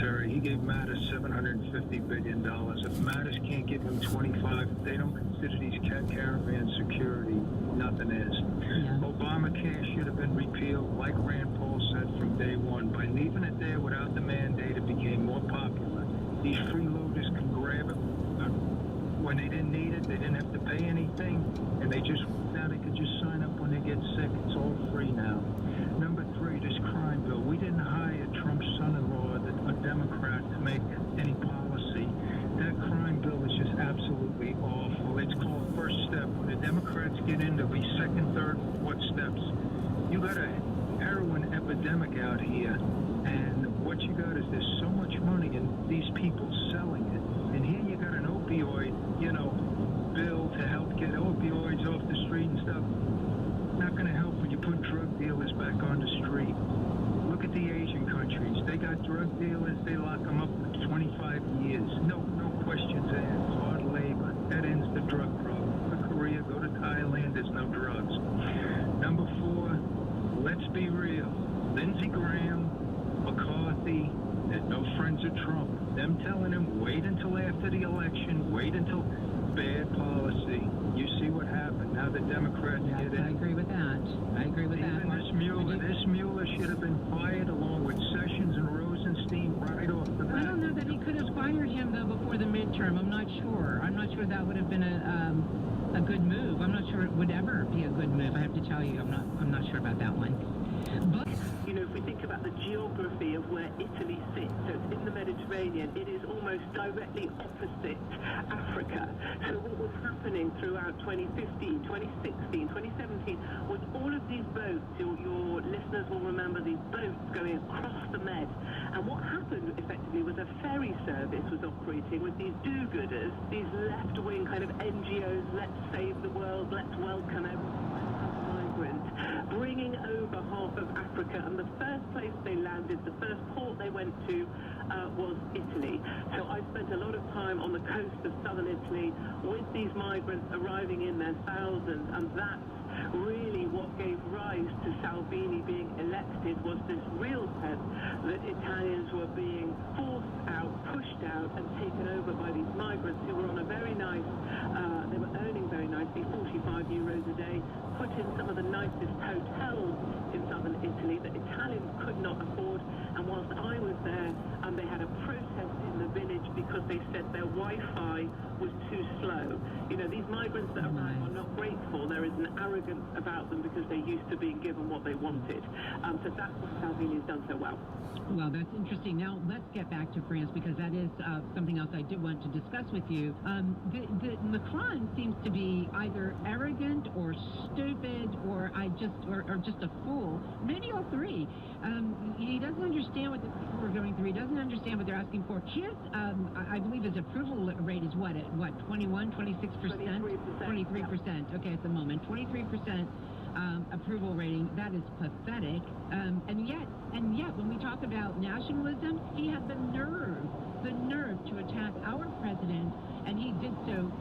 military. He gave Mattis $750 billion. If Mattis can't give him 25, they don't consider these caravan security. Nothing is. Yeah. Obamacare should have been repealed, like Rand Paul said from day one. By leaving it there without the mandate, it became more popular. These freeloaders can grab it when they didn't need it. They didn't have to pay anything, and now they could just sign up when they get sick. It's all free now. Number 3, this crime bill. We didn't hire Trump's son-in-law, a Democrat, to make any policy. That crime bill is just absolutely awful. It's called first step. When the Democrats get in, there'll be second, third, fourth steps. You got a heroin epidemic out here, and what you got is there's so much money in these people selling it. And here you got an opioid, bill to help get opioids off the street and stuff. Not going to help when you put drug dealers back on the street. Look at the Asian countries. They got drug dealers. They lock them up for 25 years. No questions asked. Hard labor. That ends the drug problem. Go to Korea, go to Thailand. There's no drugs. Number 4, let's be real. Lindsey Graham, McCarthy, they're no friends of Trump. Them telling him, wait until after the election, wait until bad policy. You see what happened. Now the Democrats get in. I agree with that. Even this Mueller should have been fired along with Sessions and Rosenstein right off the bat. I don't know that he could have fired him, though, before the midterm. I'm not sure. I'm not sure that would have been a good move. I'm not sure it would ever be a good move. I have to tell you, I'm not sure about that one. But if we think about the geography of where Italy sits, so it's in the Mediterranean, it is almost directly opposite Africa. So what was happening throughout 2015, 2016, 2017 was all of these boats, your listeners will remember these boats going across the Med. And what happened effectively was a ferry service was operating with these do-gooders, these left-wing kind of NGOs, let's save the world, let's welcome migrants, bringing over half of Africa, and the first place they landed, the first port they went to was Italy. So I spent a lot of time on the coast of southern Italy with these migrants arriving in their thousands, and that's really what gave rise to Salvini being elected, was this real sense that Italians were being forced out, pushed out, and taken over by these migrants who were on a very nice, they were earning very nicely, 45 euros a day, put in some of the nicest hotels in southern Italy that Italians could not afford. And whilst I was there, they had a protest in the village because they said their Wi-Fi was too slow. These migrants that arrive are not grateful. There is an arrogance about them because they're used to being given what they wanted. So that's what Salvini has done so well. Well, that's interesting. Now, let's get back to France, because that is something else I did want to discuss with you. Macron seems to be either arrogant or stupid or just a fool. Maybe all three. He doesn't understand what the people are going through. He doesn't understand what they're asking for. His, I believe his approval rate is what, 21, 26%? 23%. Okay, at the moment. 23% approval rating. That is pathetic. And yet, when we talk about nationalism, he had the nerve to attack our president, and he did so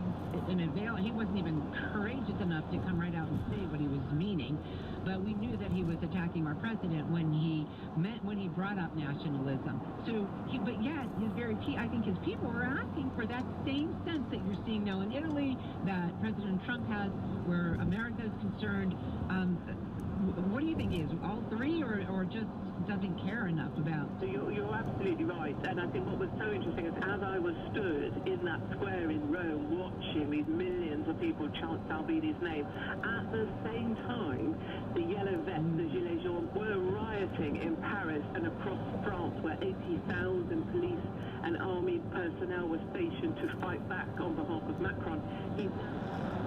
in a veil. He wasn't even courageous enough to come right out and say what he was meaning, but we knew that he was attacking our president when he brought up nationalism. So, but yet, I think his people are asking for that same sense that you're seeing now in Italy, that President Trump has, where America is concerned. What do you think is all three, or just doesn't care enough about? So you're absolutely right, and I think what was so interesting is as I was stood in that square in Rome watching these millions of people chant Salvini's name, at the same time the yellow vests, the gilets jaunes, were rioting in Paris and across France, where 80,000 police and army personnel were stationed to fight back on behalf of Macron.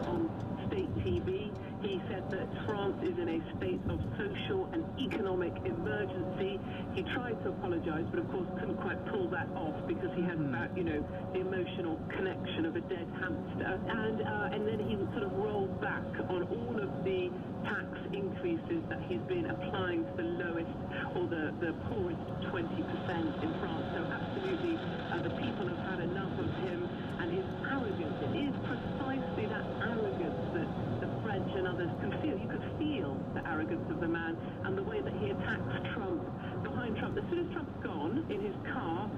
On state TV, he said that France is in a state of social and economic emergency. He tried to apologize, but of course couldn't quite pull that off because he had about, the emotional connection of a dead hamster. And then he sort of rolled back on all of the tax increases that he's been applying to the lowest or the poorest 20% in France. So absolutely, the people have had enough of him and his arrogance. It is precisely that arrogance that the French and others can feel. You could feel the arrogance of the man and the way that he attacks Trump. Behind Trump, as soon as Trump's gone in his car,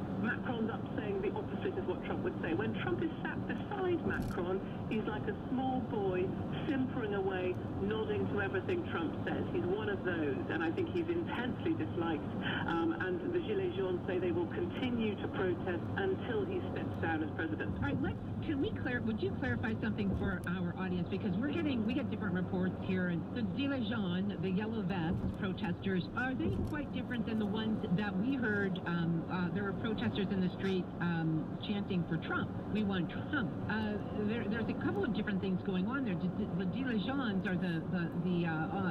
what Trump would say. When Trump is sat beside Macron, he's like a small boy simpering away, nodding to everything Trump says. He's one of those, and I think he's intensely disliked. And the Gilets jaunes say they will continue to protest until he steps down as president. All right, would you clarify something for our audience? Because we get different reports here, and the Gilets jaunes, the yellow vests protesters, are they quite different than the ones that we heard? There were protesters in the street chanting for Trump. We want Trump. There's a couple of different things going on there. The Gilets jaunes are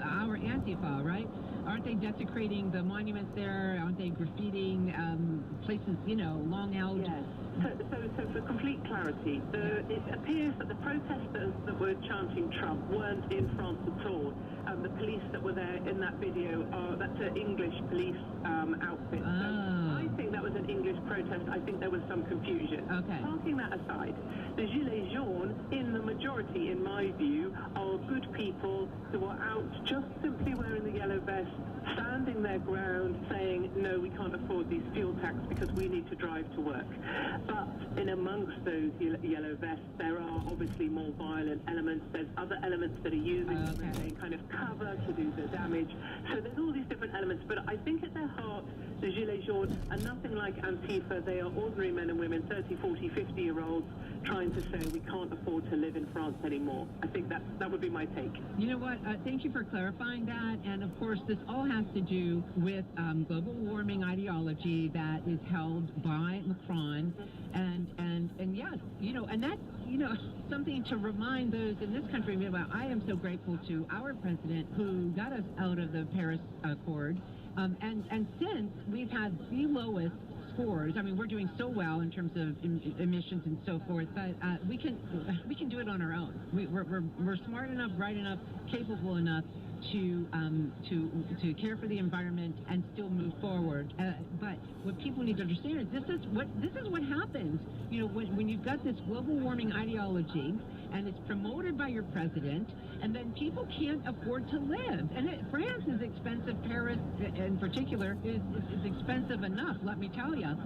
our Antifa, right? Aren't they desecrating the monuments there? Aren't they graffitiing places, long held? Yes. So for complete clarity, it appears that the protesters that were chanting Trump weren't in France at all. The police that were there in that video that's an English police outfit. So I think that was an English protest. I think there was some confusion. Okay. Parking that aside, the Gilets jaunes, in the majority, in my view, are good people who are out just simply wearing the yellow vest, standing their ground, saying, no, we can't afford these fuel tax because we need to drive to work. But in amongst those yellow vests, there are obviously more violent elements. There's other elements that are using a kind of cover to do the damage. So there's all these different elements. But I think at their heart, the Gilets jaunes are nothing like Antifa. They are ordinary men and women, 30, 40, 50-year-olds, trying to say we can't afford to live in France anymore. I think that would be my take. You know what? Thank you for clarifying that. And of course, this all has to do with global warming ideology that is held by Macron. And yes, and that's, something to remind those in this country about. I am so grateful to our president who got us out of the Paris Accord. And since we've had the lowest scores, I mean, we're doing so well in terms of emissions and so forth, but we can do it on our own. We're smart enough, bright enough, capable enough to care for the environment and still move forward. But what people need to understand is this is what happens. When you've got this global warming ideology and it's promoted by your president, and then people can't afford to live. And France is expensive. Paris, in particular, is expensive enough. Let me tell you.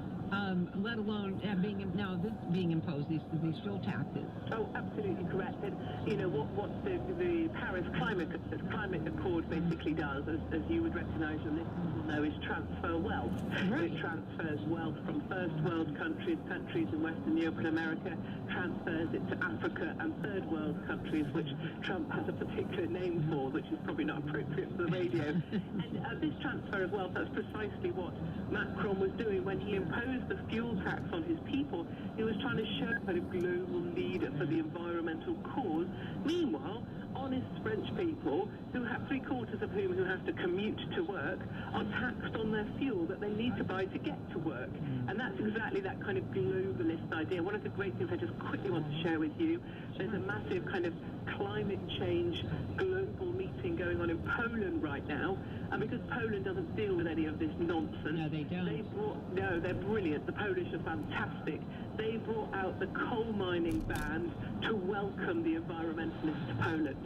Let alone being imposed these fuel taxes. Oh, absolutely correct. And what the Paris Climate Accord basically does, as you would recognise and listeners will know, is transfer wealth. Right. It transfers wealth from first world countries in Western Europe and America, transfers it to Africa and third world countries, which Trump has a particular name for, which is probably not appropriate for the radio. And this transfer of wealth, that's precisely what Macron was doing when he imposed the fuel tax on his people. He was trying to show a global leader for the environmental cause. Meanwhile, honest French people, who have three-quarters of whom who have to commute to work, are taxed on their fuel that they need to buy to get to work. And that's exactly that kind of globalist idea. One of the great things I just quickly want to share with you, there's a massive kind of climate change global meeting going on in Poland right now, and because Poland doesn't deal with any of this nonsense. No, they don't. They're brilliant. The Polish are fantastic. They brought out the coal mining band to welcome the environmentalists to Poland.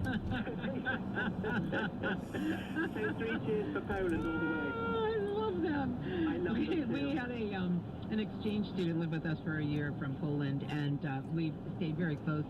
So 3 cheers for Poland all the way. Oh, I love them. I love them too. We had an exchange student live with us for a year from Poland, and we stayed very close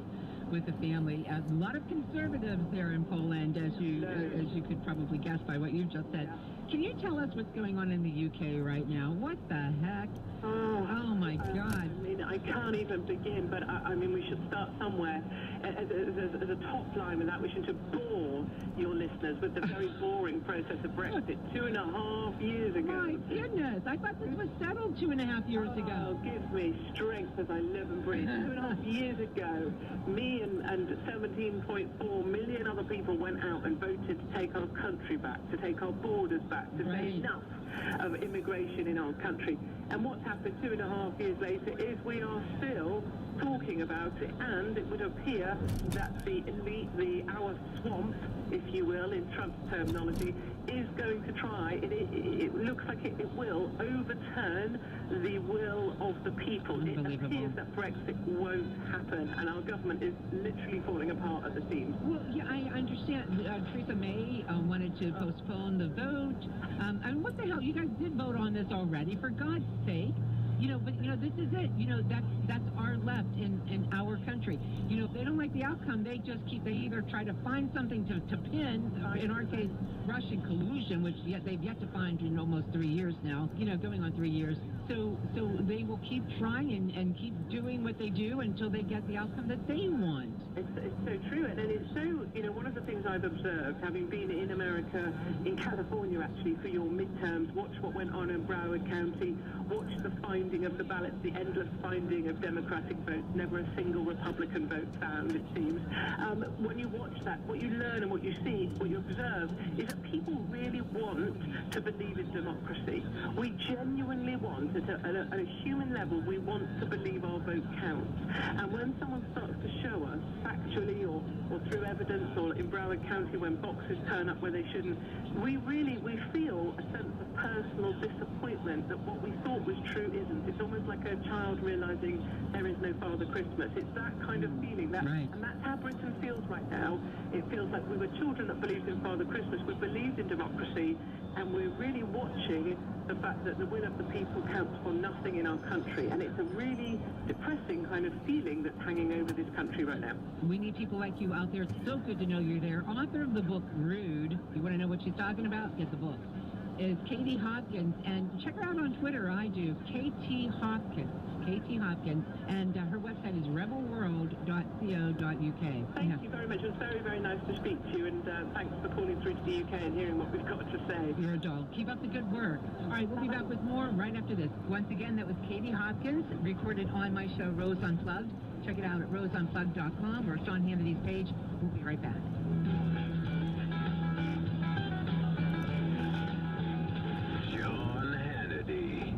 with the family. A lot of conservatives there in Poland, as you could probably guess by what you just said. Can you tell us what's going on in the UK right now? What the heck? Oh my God. I mean, I can't even begin, but I mean, we should start somewhere. As a top line, without wishing to bore your listeners with the very boring process of Brexit 2.5 years ago. My goodness, I thought this was settled 2.5 years ago. Give me strength as I live and breathe. 2.5 years ago, me and 17.4 million other people went out and voted to take our country back, to take our borders back, to say enough of immigration in our country. And what's happened 2.5 years later is we are still talking about it, and it would appear that the elite, our swamp, if you will, in Trump's terminology, is going to try, it looks like it will overturn the will of the people. It appears that Brexit won't happen, and our government is literally falling apart at the seams. Well, yeah, I understand. Theresa May wanted to postpone the vote. And what the hell? You guys did vote on this already, for God's sake. but this is it. That's our left in our country. If they don't like the outcome, they either try to find something to pin, in our case, Russian collusion, which they've yet to find in almost 3 years now, going on 3 years. So they will keep trying and keep doing what they do until they get the outcome that they want. It's so true, and it's so, one of the things I've observed, having been in America, in California actually, for your midterms, watch what went on in Broward County, watch the finding of the ballots, the endless finding of Democratic votes, never a single Republican vote found, it seems. When you watch that, what you learn and what you see, what you observe, is that people really want to believe in democracy. We genuinely want, at a human level, we want to believe our vote counts. And when someone starts to show us, factually or through evidence, or in Broward County when boxes turn up where they shouldn't, we feel a sense of personal disappointment that what we thought was true isn't. It's almost like a child realizing there is no Father Christmas. It's that kind of feeling. Right. And that's how Britain feels right now. It feels like we were children that believed in Father Christmas. We believed in democracy, and we're really watching the fact that the will of the people counts for nothing in our country. And it's a really depressing kind of feeling that's hanging over this country right now. We need people like you out there. It's so good to know you're there. Author of the book, Rude. You want to know what she's talking about? Get the book. Is Katie Hopkins, and check her out on Twitter. I do. KT Hopkins. KT Hopkins, and her website is rebelworld.co.uk. Thank you very much. It was very, very nice to speak to you, and thanks for calling through to the UK and hearing what we've got to say. You're a doll. Keep up the good work. All right, we'll be back with more right after this. Once again, that was Katie Hopkins, recorded on my show, Rose Unplugged. Check it out at roseunplugged.com or Sean Hannity's page. We'll be right back. Sean Hannity.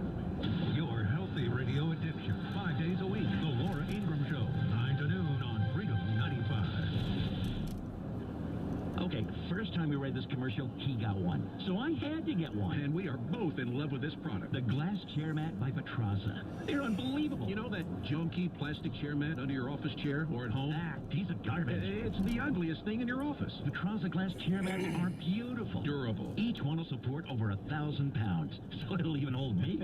Your healthy radio addiction. 5 days a week. The Laura Ingraham Show. 9 to noon on Freedom 95. Okay, first time we read this commercial, he got one. So I had to get one. And we are both in love with this product. The glass chair mat by Petraza. They're unbelievable. You know that junky plastic chair mat under your office chair or at home? Ah, piece of garbage. It's the ugliest thing in your office. Petraza glass chair mats are beautiful. Durable. Each one will support over 1,000 pounds, so it'll even hold me.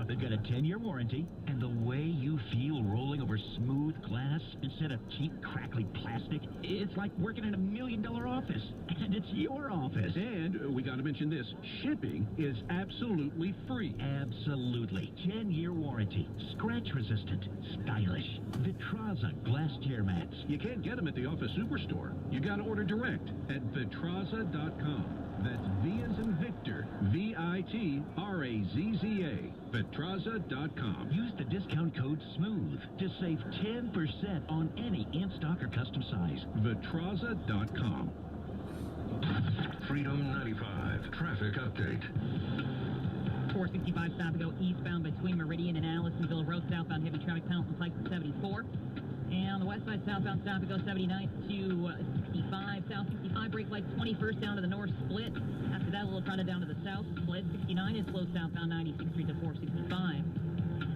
They've got a 10-year warranty, and the way you feel rolling over smooth glass instead of cheap, crackly plastic, it's like working in $1 million office. And it's your office. And we got to mention this. Shipping is absolutely free. Absolutely. 10-year warranty. Scratch resistant. Stylish. Petraza glass chair mats. You can't get them at the office superstore. You got to order direct at Petraza.com. That's V as in Victor. VITRAZZA. Petraza.com. Use the discount code SMOOTH to save 10% on any in-stock or custom size. Petraza.com. Freedom 95 traffic update. 465 South eastbound between Meridian and Allisonville Road, southbound heavy traffic penalty Pike to 74. And on the west side, southbound South 79th to 65. South 65 brake lights 21st down to the north split. After that, a little further down to the south split. 69 is slow southbound 96th Street to 465.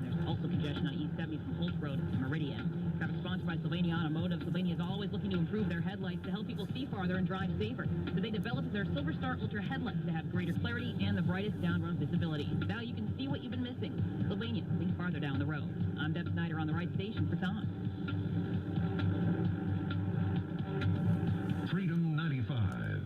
There's also congestion on East 70 from Holt Road to Meridian. Traffic sponsored by Sylvania Automotive. Sylvania is always looking to improve their headlights to help people see farther and drive safer. So they developed their Silver Star Ultra headlights to have greater clarity and the brightest down-run visibility. Now you can see what you've been missing. Sylvania, think farther down the road. I'm Deb Snyder on the right station for Tom. Freedom 95.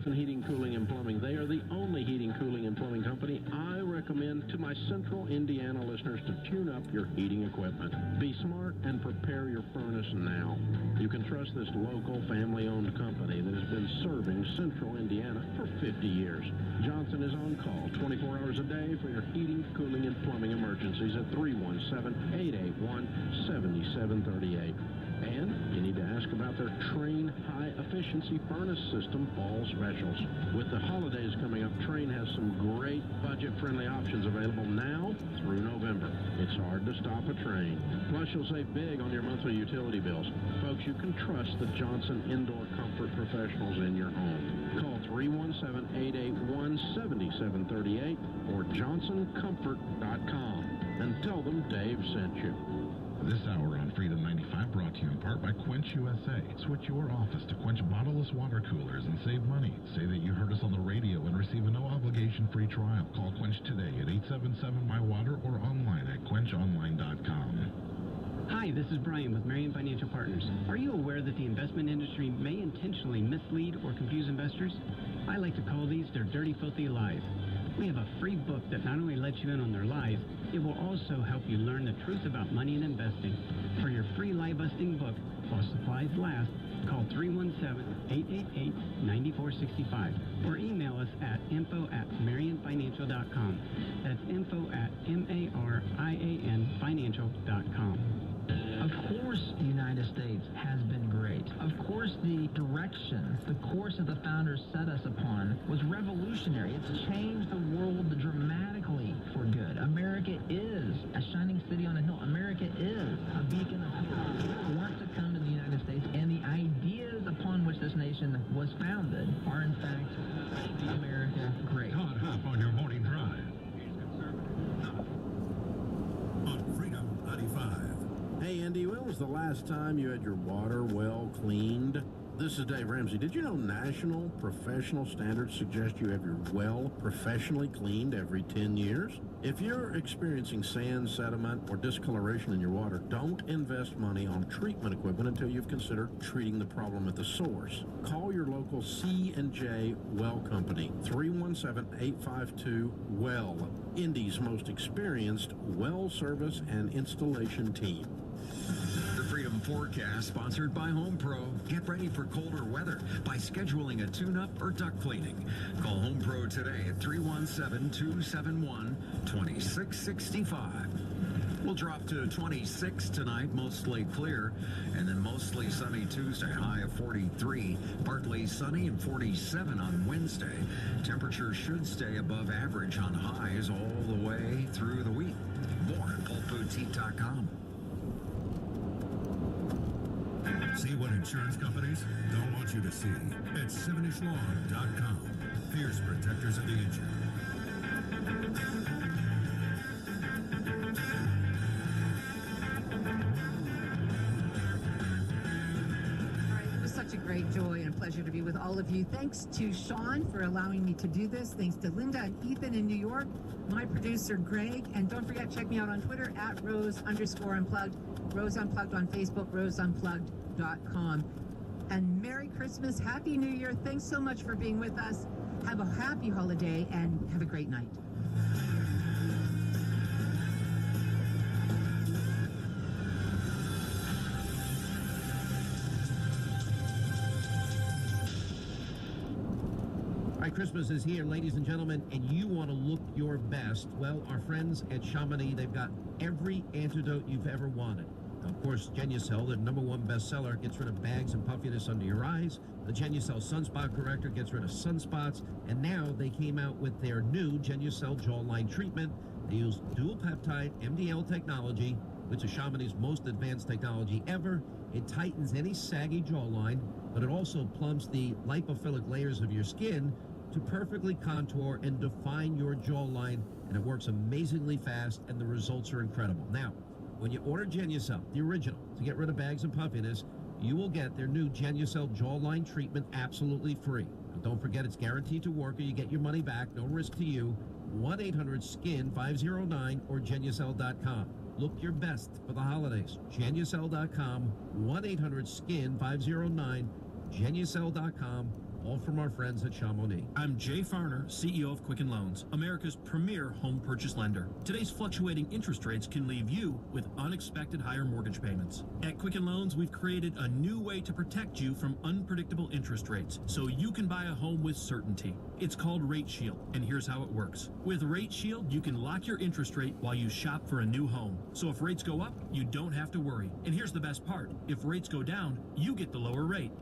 Heating, Cooling, and Plumbing. They are the only heating, cooling, and plumbing company I recommend to my central Indiana listeners to tune up your heating equipment. Be smart and prepare your furnace now. You can trust this local family-owned company that has been serving central Indiana for 50 years. Johnson is on call 24 hours a day for your heating, cooling, and plumbing emergencies at 317-881-7738. And you need to ask about their Train high-efficiency furnace system fall specials. With the holidays coming up, Train has some great budget-friendly options available now through November. It's hard to stop a Train. Plus, you'll save big on your monthly utility bills. Folks, you can trust the Johnson Indoor Comfort Professionals in your home. Call 317-881-7738 or JohnsonComfort.com and tell them Dave sent you. This hour on Freedom 95 brought to you in part by Quench USA. Switch your office to Quench bottleless water coolers and save money. Say that you heard us on the radio and receive a no-obligation free trial. Call Quench today at 877-MY-WATER or online at quenchonline.com. Hi, this is Brian with Marion Financial Partners. Are you aware that the investment industry may intentionally mislead or confuse investors? I like to call these their dirty, filthy lies. We have a free book that not only lets you in on their lies, it will also help you learn the truth about money and investing. For your free lie-busting book, while supplies last, call 317-888-9465 or email us at info@marionfinancial.com. That's info@MARIANfinancial.com. Of course, the United States has been great. Of course, the direction, the course that the founders set us upon was revolutionary. It's changed the world dramatically for good. America is a shining city on a hill. America is a beacon of hope. People want to come to the United States, and the ideas upon which this nation was founded are, in fact, making America great. Todd Huff on your morning drive. On Freedom 95. Hey, Andy, when was the last time you had your water well cleaned? This is Dave Ramsey. Did you know national professional standards suggest you have your well professionally cleaned every 10 years? If you're experiencing sand, sediment, or discoloration in your water, don't invest money on treatment equipment until you've considered treating the problem at the source. Call your local C&J Well Company, 317-852-WELL, Indy's most experienced well service and installation team. The Freedom Forecast, sponsored by Home Pro. Get ready for colder weather by scheduling a tune-up or duct cleaning. Call Home Pro today at 317-271-2665. We'll drop to 26 tonight, mostly clear, and then mostly sunny Tuesday, high of 43. Partly sunny and 47 on Wednesday. Temperatures should stay above average on highs all the way through the week. More at pulpboutique.com. See what insurance companies don't want you to see at 7ishlawn.com. Fierce protectors of the injured. It was such a great joy and a pleasure to be with all of you. Thanks to Sean for allowing me to do this. Thanks to Linda and Ethan in New York, my producer Greg, and don't forget, check me out on Twitter at Rose_Unplugged, Rose Unplugged on Facebook, RoseUnplugged.com. And Merry Christmas, Happy New Year. Thanks so much for being with us. Have a happy holiday and have a great night. All right, Christmas is here, ladies and gentlemen, and you want to look your best. Well, our friends at Chamonix, they've got every antidote you've ever wanted. Of course, Genucel, the #1 bestseller, gets rid of bags and puffiness under your eyes. The Genucel Sunspot Corrector gets rid of sunspots. And now they came out with their new Genucel Jawline Treatment. They use dual peptide MDL technology, which is Chamonix's most advanced technology ever. It tightens any saggy jawline, but it also plumps the lipophilic layers of your skin to perfectly contour and define your jawline. And it works amazingly fast, and the results are incredible. Now, when you order Genucel, the original, to get rid of bags and puffiness, you will get their new Genucel Jawline Treatment absolutely free. And don't forget, it's guaranteed to work or you get your money back, no risk to you. 1-800-SKIN-509 or Genucel.com. Look your best for the holidays. Genucel.com, 1-800-SKIN-509, Genucel.com. All from our friends at Chamonix. I'm Jay Farner, CEO of Quicken Loans, America's premier home purchase lender. Today's fluctuating interest rates can leave you with unexpected higher mortgage payments. At Quicken Loans, we've created a new way to protect you from unpredictable interest rates so you can buy a home with certainty. It's called Rate Shield, and here's how it works. With Rate Shield, you can lock your interest rate while you shop for a new home. So if rates go up, you don't have to worry. And here's the best part. If rates go down, you get the lower rate.